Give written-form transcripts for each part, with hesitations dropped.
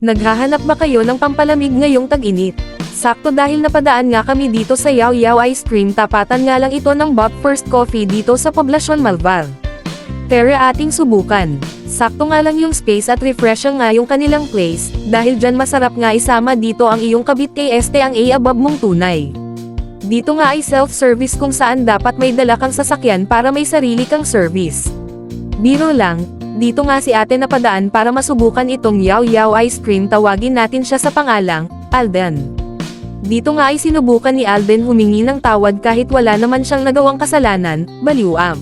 Naghahanap ba kayo ng pampalamig ngayong tag-init? Sakto dahil napadaan nga kami dito sa Yaw Yaw Ice Cream, tapatan nga lang ito ng Bop First Coffee dito sa Poblacion Malvar. Tara ating subukan. Sakto nga lang yung space at refreshing nga yung kanilang place, dahil dyan masarap nga isama dito ang iyong kabit kay este ang above mong tunay. Dito nga ay self-service kung saan dapat may dala kang sasakyan para may sarili kang service. Biro lang, dito nga si ate napadaan para masubukan itong Yaw Yaw Ice Cream, tawagin natin siya sa pangalang, Alden. Dito nga ay sinubukan ni Alden humingi ng tawad kahit wala naman siyang nagawang kasalanan, baliwam.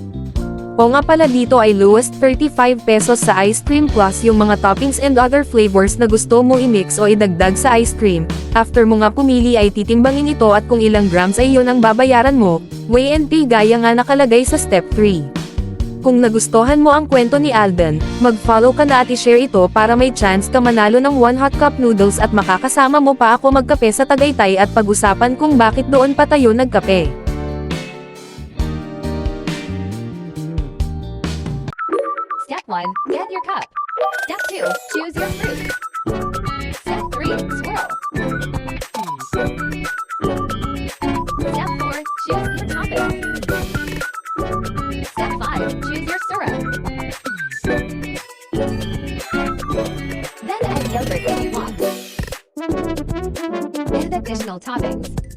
O nga pala dito ay lowest 35 pesos sa ice cream plus yung mga toppings and other flavors na gusto mo i-mix o idagdag sa ice cream. After mo nga pumili ay titimbangin ito at kung ilang grams ay yun ang babayaran mo, weigh and pay gaya nga nakalagay sa step 3. Kung nagustuhan mo ang kwento ni Alden, mag-follow ka na at i-share ito para may chance ka manalo ng 1 hot cup noodles at makakasama mo pa ako magkape sa Tagaytay at pag-usapan kung bakit doon pa tayo nagkape. Step 1, get your cup. Step 2, choose your fruit. Step 3, swirl. Step 4, choose your topping. Step 5, choose your syrup. Then add yogurt if you want. And additional toppings.